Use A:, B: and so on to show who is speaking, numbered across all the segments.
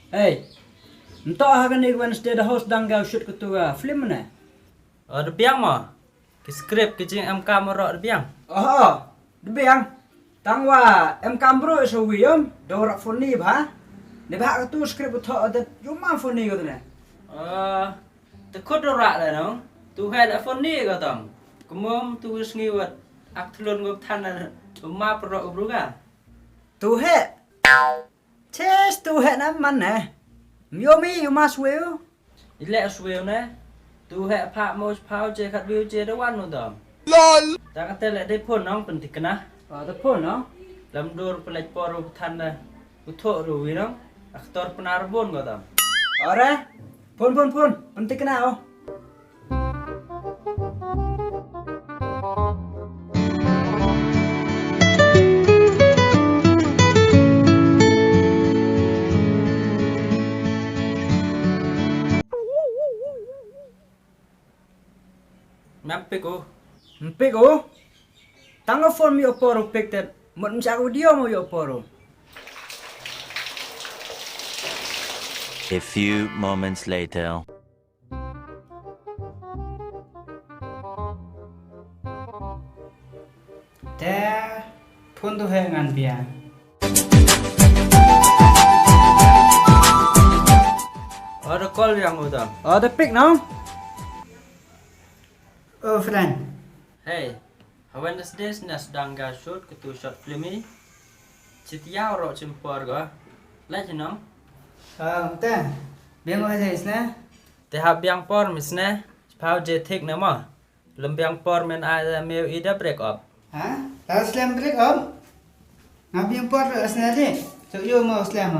A: Hey, entah akan ni Wednesday the host danggal shoot ketua film mana?
B: Ada biang mah. Ke skrip ke jing MK merok ada biang.
A: Oh, debiang. Tangwa MK bro so wium, dorak phone ba? Ne ba tu skrip utho ada cuma phone ko tu ne.
B: Tekut dorak dah nong. Tu hai ada phone ni kau tong. Kemom tu ngiwat ak telun ngop tan ma perok ubruga.
A: Tu he. Ches tu he nam man ne. Myomi you must will.
B: Ilek swil ne. Tu hai pak mos pau je kat view je dah wan nong tong.
A: Lol.
B: Tak kata lek dai pun nong penting kena.
A: The phone no.
B: Lam dur pelaj poru tan dah. Uthok ru wi nong. Aktor Pnar bon kau tong.
A: Ora. Phone. Penting kena oh.
B: Mampik oh.
A: Mpik oh. Tangga phone mi oporo pik tet. Mut msa audio mo yo oporo.
C: A few moments later.
A: Te phone tu he ngan bia.
B: Ada call yang kau tong.
A: The pic no. Oh friend.
B: Hey, Wednesday nas danggal shoot ketu short film ni. Citia ro cimpor go. Lai nong.
A: Te. Biang apa je isna?
B: Te hab biang por misne. Pau je thik na ma. Lem biang por men ai meu ida break up.
A: Ha? Tahu slam break om? Ngapi yang pot asna je? So yo mau slam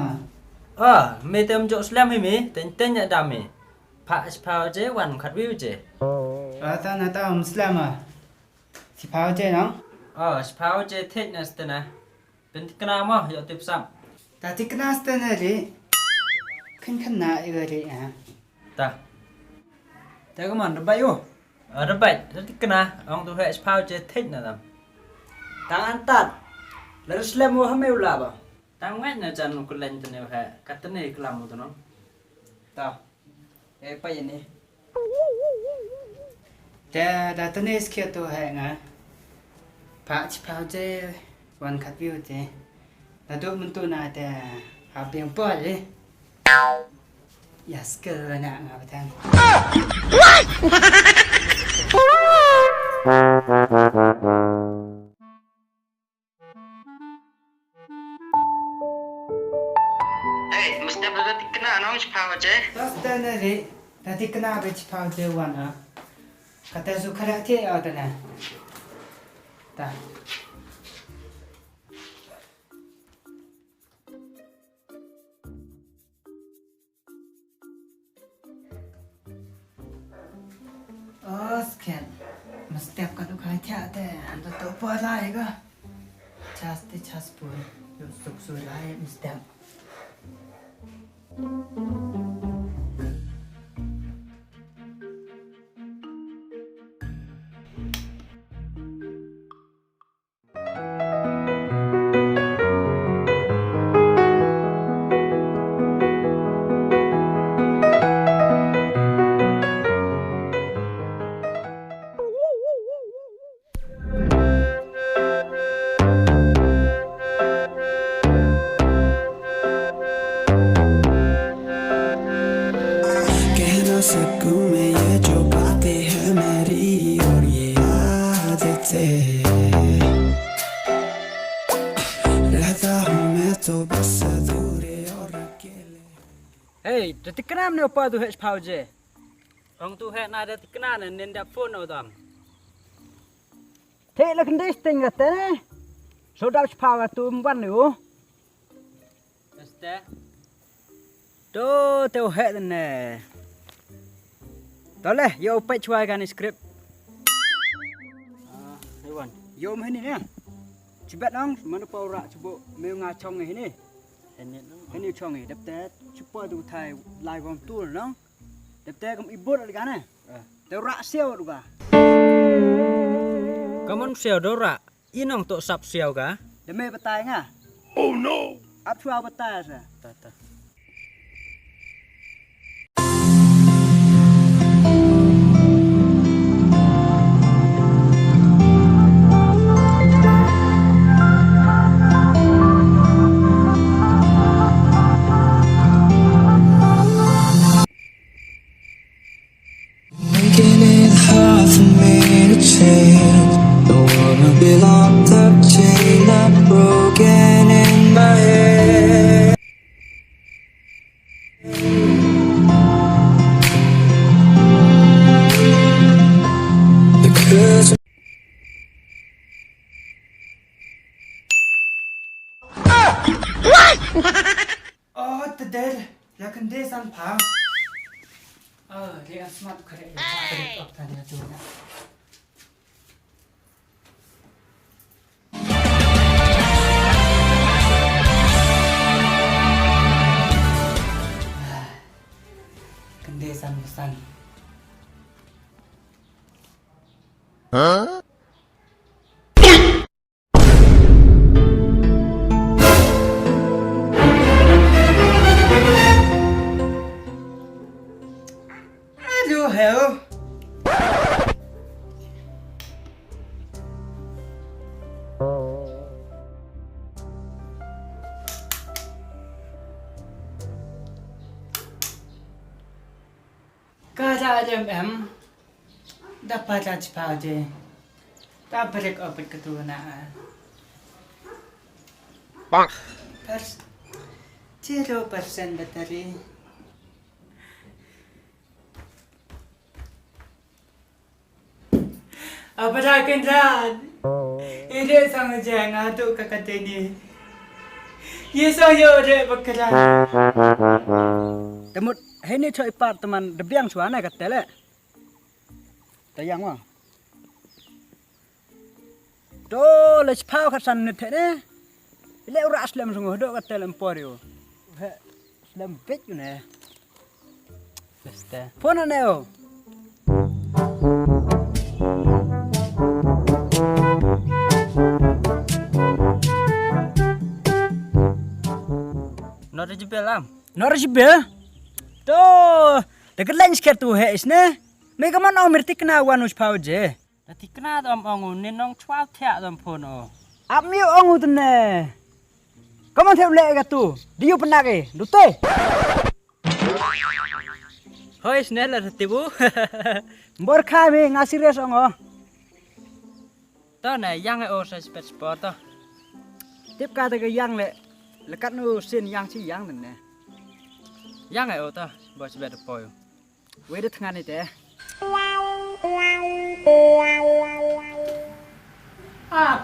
A: ah?
B: Me tem jok slam mi ten ya dami. Pak pau je wan khat view je.
A: Ta na ta slam si pau je no?
B: Pau je thik na stena. Pen kena ma yo tip sam.
A: Ta ti kena stena je. Kan na iga je ha.
B: Ta.
A: Ta ko man bai yo.
B: Ada baik, tadi kena orang tu hai pau je thik na tam.
A: Tangan tat. Lalu slam mo hame ula ba?
B: Tang ngai na jan ku len tene hai. Katene kelam tu no.
A: Ta. Pa ini. Ta da tane skia tu hai nga. Pak pau je wan khat view je. Da do mun tu na ta ha biang pot je. Ya sker na nga batang.
B: Hey, mesti ada kena nong pau je.
A: Tas tane re. Tadi kena be pau je wan ha. Kata su khara the a ta na. Ta. Scan. Mesti apa tu kaya tiada deh. Anda tu apa lagi ke? Cas pun. Yuk suk lagi mesti.
D: सकूं मैं ये जो बातें हैं मेरी और ये आदतें रहता हूँ मैं तो बस अधूरे और अकेले.
A: Hey, tadi kenapa ni apa tu pau je?
B: Orang tu hai na ada kena na nen dak phone au tam.
A: Thế là cái đấy tình là thế. Số đạo phao là tụi văn nữa.
B: Mesti.
A: Đó tao hết rồi nè. Đó là yo phải chơi cái script.
B: Hey wan.
A: Yo mấy này nè. Chỉ biết không? Mà nó bao ra chụp bộ mèo ngà trong này nè. Cái này trong này đập té chụp bao đủ thay live vòng tour nó. Đập té cũng ít bớt rồi cái này. Tao ra siêu rồi cả.
B: Kamu sial dora. Inong tu sap sial ka?
A: Để mê bắt tay nha.
D: Oh no!
A: Áp chua bắt tay rồi.
B: Ta ta.
D: The curse
A: Oh, today, là cần đê san pháo. Đi ăn smart khỏe, phải học thành nhà trường. Cần đê san. Aduh, hell. Keadaan em dapat cepat je. Tak break open keturunan.
E: Bang.
A: 0% bateri. Apa dah kenal? Ini sang jangan tu kakak ini. Ye saya ada bekerja. Temut ini coy part teman debiang suana kata le. Tayang wah. Do lech pau kasan ni tene. Le ura aslam sungguh do kata lemporio. He aslam bet you ne. Besta. Phone neo.
B: Nora jebel am.
A: Nora jebel? Tuh, dekat lain sekitar tuh es ne. Mereka mana merti kena wanus pau je.
B: Nanti kena dom ongu ninong chwal tiak dom pun o.
A: Ami ongu tu ne. Kamu tiap lek tu. Dia pernah ke? Dute.
B: Hoi snel lah tibu.
A: Borka me ngasih res ongo.
B: Tao này yang ai o sa spet sport to.
A: Tiếp kata ke yang le. Lekat nu sin yang si yang tu ne.
B: Yang ai o to. Bos bet poi.
A: Wei de tengah ni teh.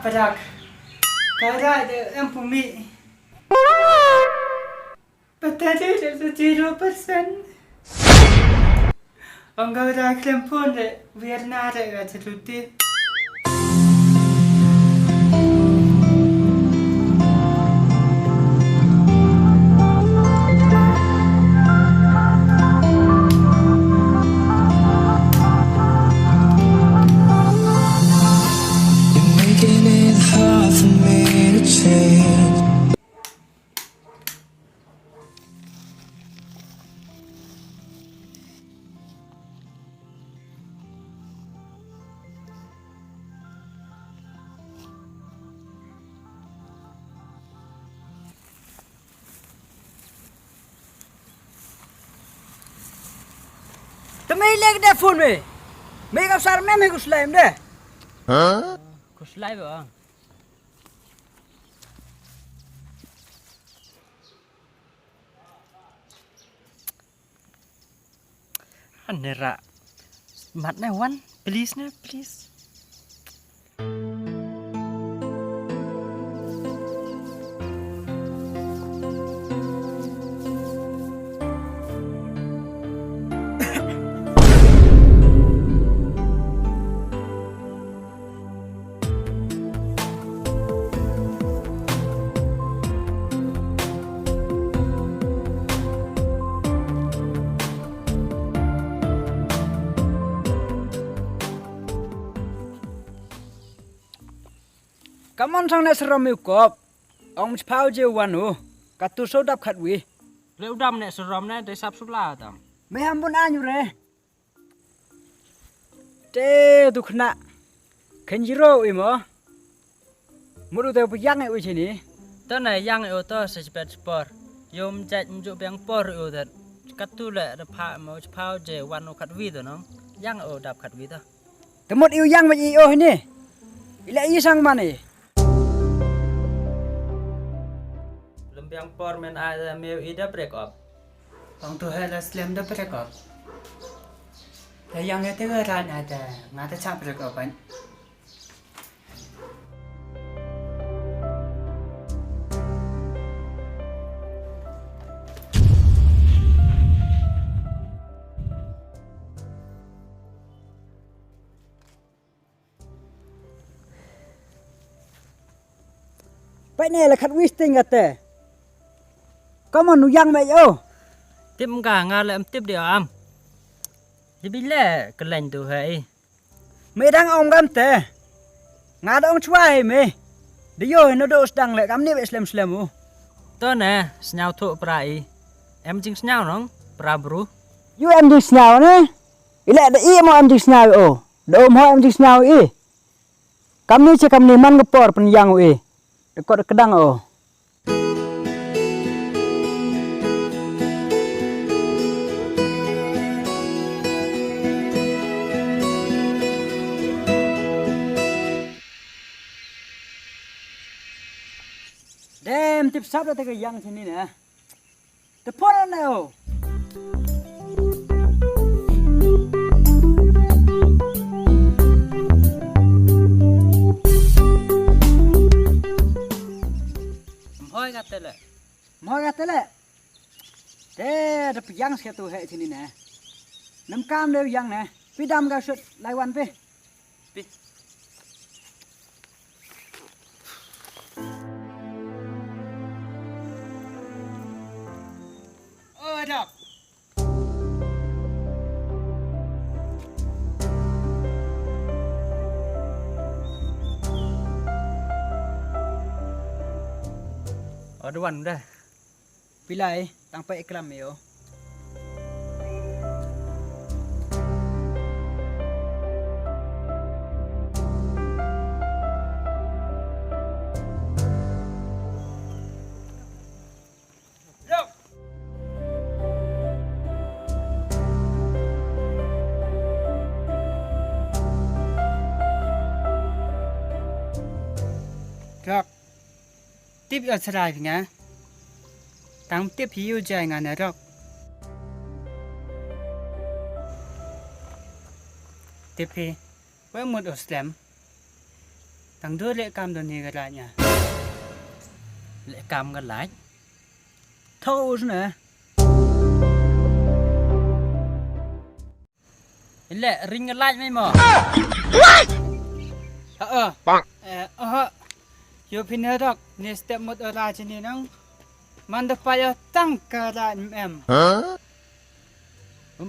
A: Perak. Kada ada yang pumi. Bateri itu 0%. Enggak ada klempun deh. Biar nada kata tuti.
D: making it hard for me to change.
A: Temi leg deh phone me. Make up sar me kus lain deh.
B: Kus lai bang. Anera. Mat na wan, please na, please.
A: Kaman sang nak seram kop. Ong pau je wanu. Katu sodap khatwi.
B: Le udam nek serom na de sap sula tam.
A: Me hampun anyu re. Te tu kena. Kenjiro imo. Muru te puyang ai sini.
B: Tao này yang ai o to sa spet sport. Yom jat mjuk bang por o dat. Katu le de pha mo pau je wan o khat wi to no. Yang o dap khat wi to.
A: Temut iu yang ma i o ini. Ila i sang mane.
B: Lempiang por men ai da meu ida break up.
A: Bang tu hal Islam dah berkap. Yang itu kan ada, ngata cap berkapan. Vậy này là khát wisting à có mà nu yang vậy ô
B: tiếp cả ngà lại tiếp điều am thì bị lẽ cái lạnh tu hay
A: mày đang ông gam tè ngà đó ông chuai mày đi vô nó đâu đang lại gam nếp Islam ô
B: tôi nè nhau thụ prai em chính nhau nó pra bru
A: you em đi nhau nè lại đã im em đi nhau ô đâu mà em đi nhau ý kami cakap kami man ngepor penyang ý dekat kedang ô Dem tip sap dah tengah yang sini nè. Telepon nào.
B: Hoi kata le.
A: Mau kata le. Deh, ada yang satu hai sini nè. Nam cam đều yang nè. Pidam kau sut laiwan pe. Dok.
B: Aduan dah.
A: Pilai tanpa ikram yo. Dok. Tiếp ở sai thì nhá. Tăng tiếp hiểu dài ngàn nữa dok. Tiếp thì với một Islam. Tăng đưa lệ cam đơn này lại nha.
B: Lệ cam gần lại.
A: Thâu nè.
B: Lệ ring gần lại mấy mò.
A: Yo pindah dok, ni step mot orang sini nang, mana payah tang keadaan em.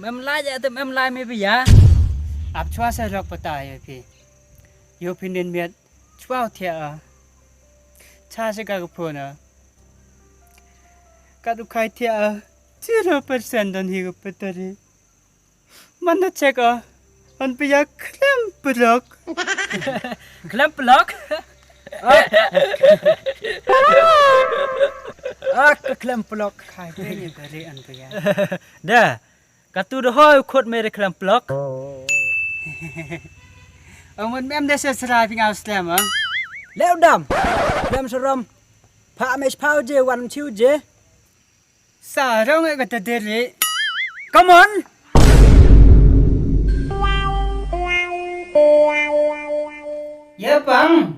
B: Em lại vậy thì em lại mấy bây giờ.
A: Ap chua sa dok patah yo pi. Yo pindah miat chua thia. Cha se kau puna. Kadu kai thia 0% dan hidup petari. Mana cek on pia klem blok.
B: Klem blok.
A: Ke klem blok kai punya dari an pia.
B: Dah. Katu dah hoi khot mere klem blok.
A: Ông em đã serai ping Islam à? Leo đam, đam seram. Pak mes pau je wan chiu je. Sarong ai kata diri. Come on. Ya bang.